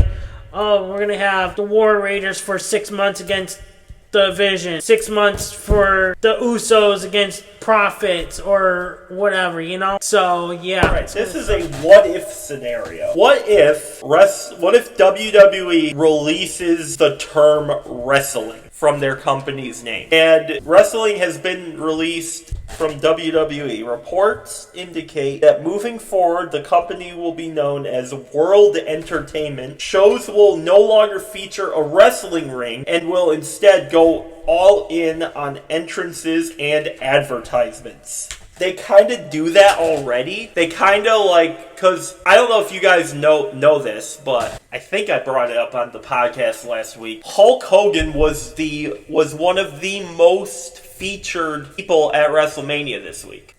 oh, we're going to have the War Raiders for 6 months against the Vision. 6 months for the Usos against Profits or whatever, you know? So, yeah. All right, this is a what-if scenario. What if WWE releases the term wrestling from their company's name? And wrestling has been released from WWE. Reports indicate that moving forward, the company will be known as World Entertainment. Shows will no longer feature a wrestling ring and will instead go all in on entrances and advertisements. They kind of do that already. They kind of because I don't know if you guys know this, but I think I brought it up on the podcast last week. Hulk Hogan was one of the most featured people at WrestleMania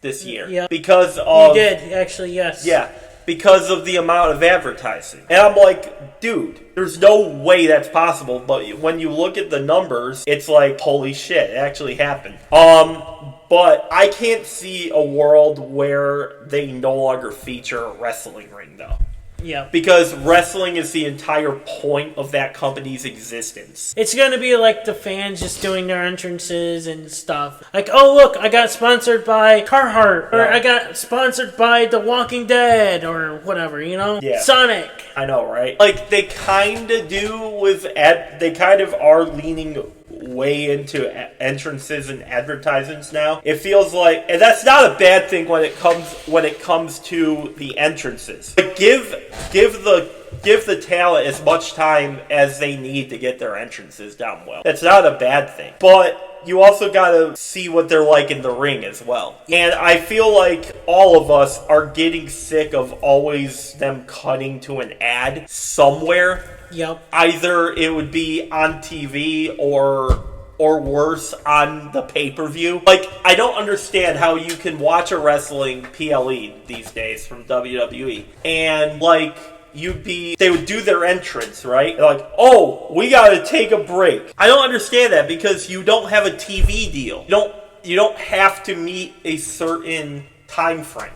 this year. Yeah. Because of... He did, actually, yes. Yeah. Because of the amount of advertising. And I'm like, dude, there's no way that's possible. But when you look at the numbers, it's like, holy shit, it actually happened. But I can't see a world where they no longer feature a wrestling ring, though. Yeah. Because wrestling is the entire point of that company's existence. It's going to be like the fans just doing their entrances and stuff. Like, oh, look, I got sponsored by Carhartt. Or I got sponsored by The Walking Dead. Or whatever, you know? Yeah. Sonic. I know, right? Like, they kind of do they kind of are leaning way into entrances and advertisements now. It feels like, and that's not a bad thing when it comes to the entrances. But give the talent as much time as they need to get their entrances down well. That's not a bad thing. But you also gotta see what they're like in the ring as well. And I feel like all of us are getting sick of always them cutting to an ad somewhere. Yep. Either it would be on TV or worse, on the pay-per-view. Like, I don't understand how you can watch a wrestling PLE these days from WWE and they would do their entrance, right? They're like, oh, we gotta take a break. I don't understand that because you don't have a TV deal. You don't have to meet a certain time frame.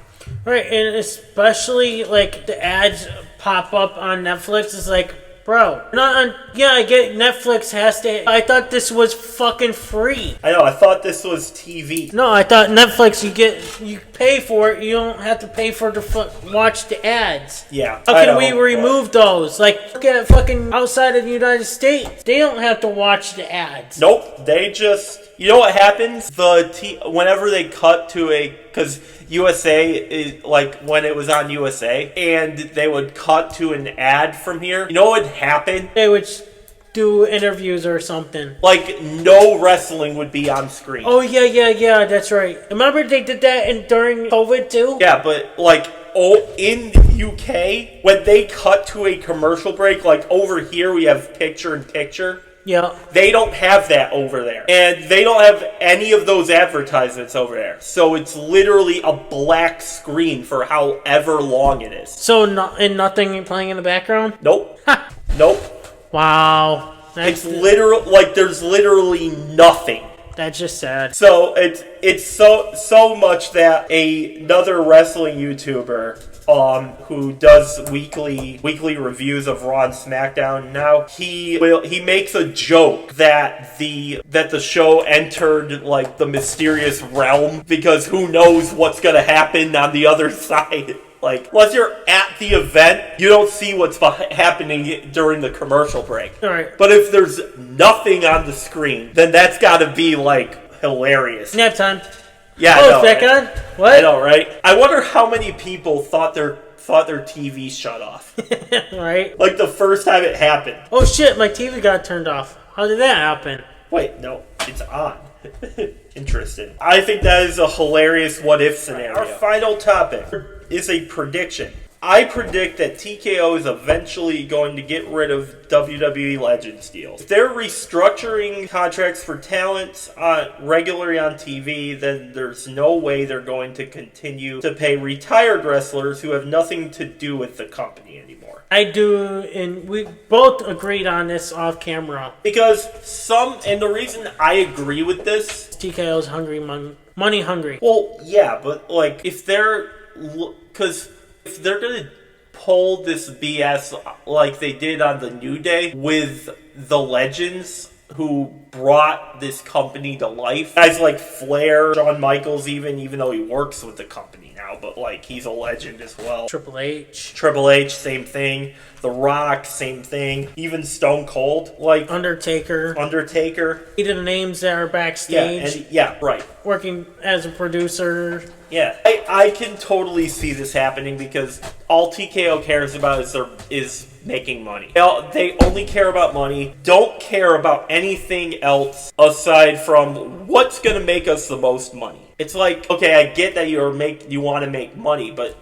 Right, and especially like the ads pop up on Netflix is like, bro, I get Netflix has to. I thought this was fucking free. I know, I thought this was TV. No, I thought Netflix, you pay for it, you don't have to pay for watch the ads. Yeah. How can we remove those? Like, look at fucking outside of the United States. They don't have to watch the ads. Nope, they just... You know what happens? Whenever they cut to because USA is like when it was on USA, and they would cut to an ad from here. You know what would happen? They would do interviews or something. Like no wrestling would be on screen. Oh yeah, that's right. Remember they did that during COVID too? Yeah, but in UK when they cut to a commercial break, like over here we have picture in picture. Yeah. They don't have that over there. And they don't have any of those advertisements over there. So it's literally a black screen for however long it is. So nothing playing in the background? Nope. Nope. Wow. It's literal, there's literally nothing. That's just sad. So it's so much that another wrestling YouTuber who does weekly reviews of Raw and SmackDown now, he makes a joke that the show entered the mysterious realm because who knows what's gonna happen on the other side. Unless you're at the event, you don't see what's happening during the commercial break. All right. But if there's nothing on the screen, then that's got to be hilarious. Nap time. Yeah. Oh, I know, is that right? good? What? I know, right? I wonder how many people thought their TV shut off. Right. The first time it happened. Oh shit! My TV got turned off. How did that happen? Wait, no, it's on. Interesting. I think that is a hilarious what-if scenario. Our final topic is a prediction. I predict that TKO is eventually going to get rid of WWE Legends deals. If they're restructuring contracts for talent regularly on TV, then there's no way they're going to continue to pay retired wrestlers who have nothing to do with the company anymore. I do, and we both agreed on this off camera. Because and the reason I agree with this... TKO's hungry, money hungry. Well, yeah, but like, if they're going to pull this BS like they did on the New Day with the Legends who brought this company to life, guys like Flair, Shawn Michaels, even though he works with the company now, but like he's a legend as well. Triple H, same thing. The Rock, same thing. Even Stone Cold, like Undertaker. These are the names that are backstage. Yeah, right. Working as a producer. Yeah, I can totally see this happening because all TKO cares about is making money. They only care about money, don't care about anything else aside from what's going to make us the most money. It's like, okay, I get that you want to make money, but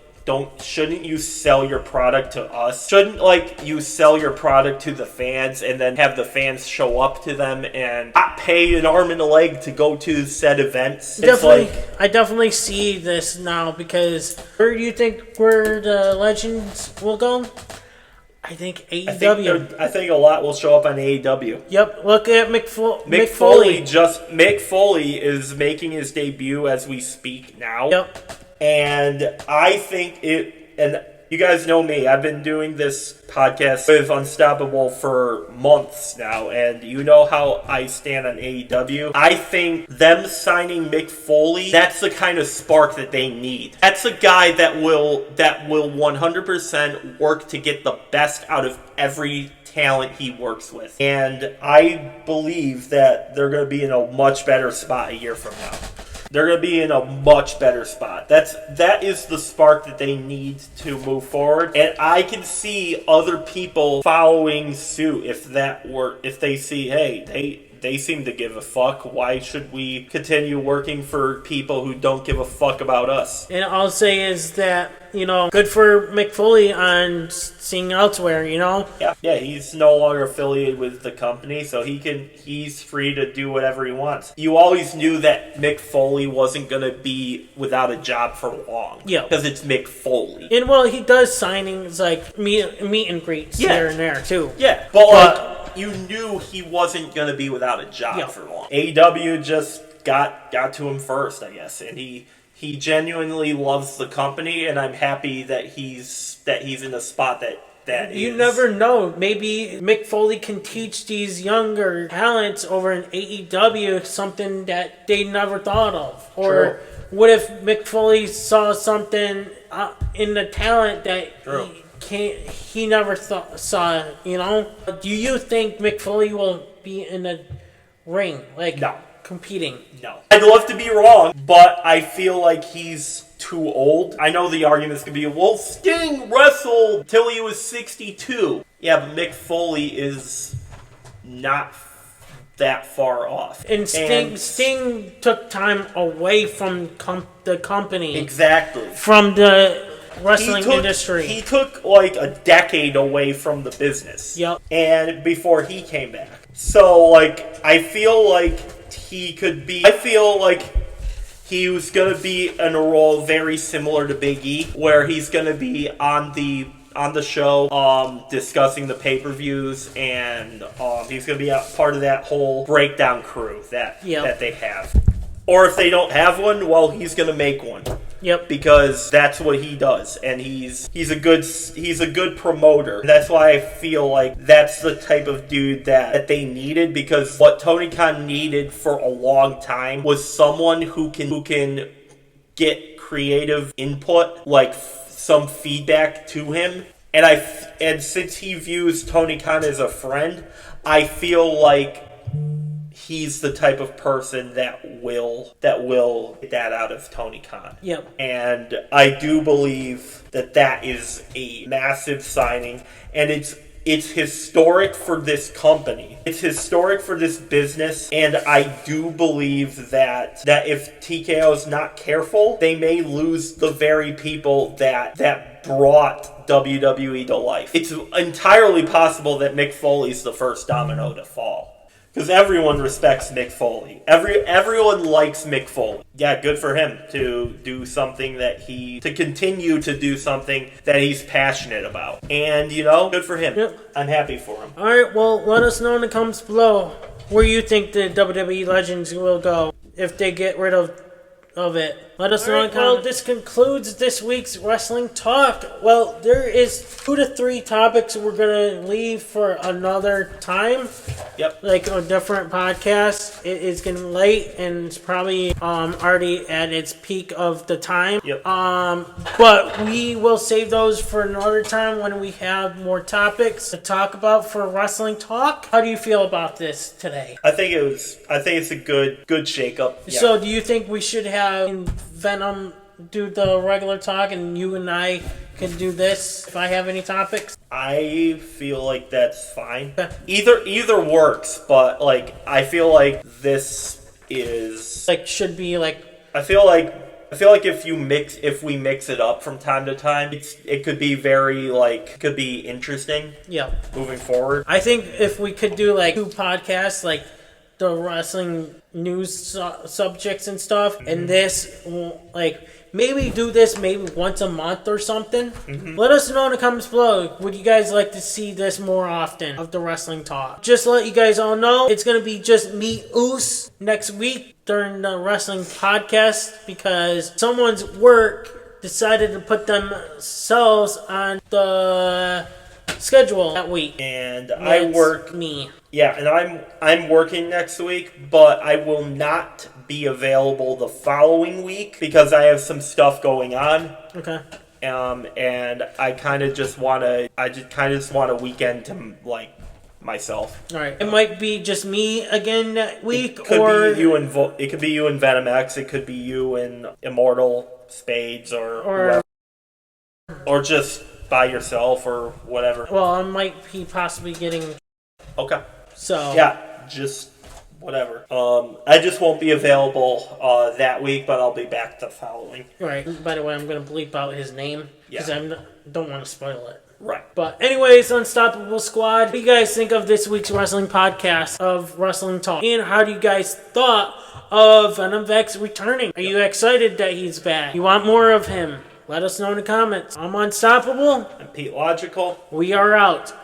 shouldn't you sell your product to us? Shouldn't you sell your product to the fans and then have the fans show up to them and not pay an arm and a leg to go to said events? I definitely see this now because where do you think the Legends will go? I think AEW. I think a lot will show up on AEW. Yep, look at Mick Foley. Mick Foley is making his debut as we speak now. Yep. And I think and you guys know me, I've been doing this podcast with Unstoppable for months now, and you know how I stand on AEW. I think them signing Mick Foley, that's the kind of spark that they need. That's a guy that will 100% work to get the best out of every talent he works with. And I believe that they're going to be in a much better spot a year from now. They're going to be in a much better spot. That is the spark that they need to move forward. And I can see other people following suit if they see, hey, they seem to give a fuck. Why should we continue working for people who don't give a fuck about us? And all I'll say is that, good for Mick Foley on seeing elsewhere, Yeah, he's no longer affiliated with the company, so he's free to do whatever he wants. You always knew that Mick Foley wasn't going to be without a job for long. Yeah. Because it's Mick Foley. And, he does signings like meet and greets here and there, too. Yeah, but you knew he wasn't going to be without a job for long. AEW just got to him first, I guess, and he genuinely loves the company, and I'm happy that he's in a spot that you never know. Maybe Mick Foley can teach these younger talents over in AEW something that they never thought of. Or what if Mick Foley saw something in the talent that he never saw, Do you think Mick Foley will be in the ring, no, competing? No. I'd love to be wrong, but I feel like he's too old. I know the arguments could be, well, Sting wrestled till he was 62. Yeah, but Mick Foley is not that far off. And Sting took time away from the company. Exactly. From the wrestling industry. He took a decade away from the business. Yep. And before he came back. So I feel like he was going to be in a role very similar to Big E, where he's going to be on the show discussing the pay-per-views, and he's going to be a part of that whole breakdown crew that they have. Or if they don't have one, well, he's going to make one. Yep. Because that's what he does, and he's a good promoter. That's why I feel like that's the type of dude that they needed, because what Tony Khan needed for a long time was someone who can get creative input, some feedback to him. And since he views Tony Khan as a friend, I feel like he's the type of person that will get that out of Tony Khan. Yep. And I do believe that is a massive signing, and it's it's historic for this company. It's historic for this business, and I do believe that if TKO is not careful, they may lose the very people that brought WWE to life. It's entirely possible that Mick Foley's the first domino to fall. Because everyone respects Mick Foley. Everyone likes Mick Foley. Yeah, good for him to do something to continue to do something that he's passionate about. And, good for him. Yep. I'm happy for him. All right, well, let us know in the comments below where you think the WWE Legends will go if they get rid of it. Let us know in the comments. Well, this concludes this week's wrestling talk. Well, there is 2 to 3 topics we're going to leave for another time. Yep. Like a different podcast. It is getting late and it's probably already at its peak of the time. Yep. But we will save those for another time when we have more topics to talk about for wrestling talk. How do you feel about this today? I think it's a good shakeup. Yeah. So do you think we should have Venom do the regular talk and you and I can do this if I have any topics? I feel like that's fine. Okay. Either works, but I feel like this is should be I feel like if we mix it up from time to time, it could be very could be interesting. Yeah. Moving forward. I think if we could do 2 podcasts the wrestling news subjects and stuff, and this maybe do this maybe once a month or something. Mm-hmm. Let us know in the comments below. Would you guys like to see this more often of the wrestling talk? Just to let you guys all know, it's going to be just me, Oos, next week during the wrestling podcast because someone's work decided to put themselves on the schedule that week. And I work me. Yeah, and I'm working next week, but I will not be available the following week because I have some stuff going on. Okay. And I kind of just want a weekend to myself. All right. It might be just me again that week, it could be you and Venom X. It could be you and Immortal Spades or just by yourself or whatever. Well, I might be possibly getting. Okay. So yeah, just whatever. I just won't be available that week, but I'll be back the following. Right. By the way, I'm going to bleep out his name because I don't want to spoil it. Right. But anyways, Unstoppable Squad, what do you guys think of this week's wrestling podcast of Wrestling Talk? And how do you guys thought of Venom Vex returning? Are you excited that he's back? You want more of him? Let us know in the comments. I'm Unstoppable. I'm Pete Logical. We are out.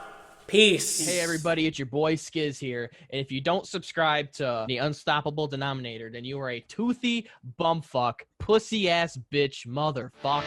Peace. Hey everybody, it's your boy Skiz here, and if you don't subscribe to the Unstoppable Denominator, then you are a toothy bumfuck, pussy ass bitch motherfucker.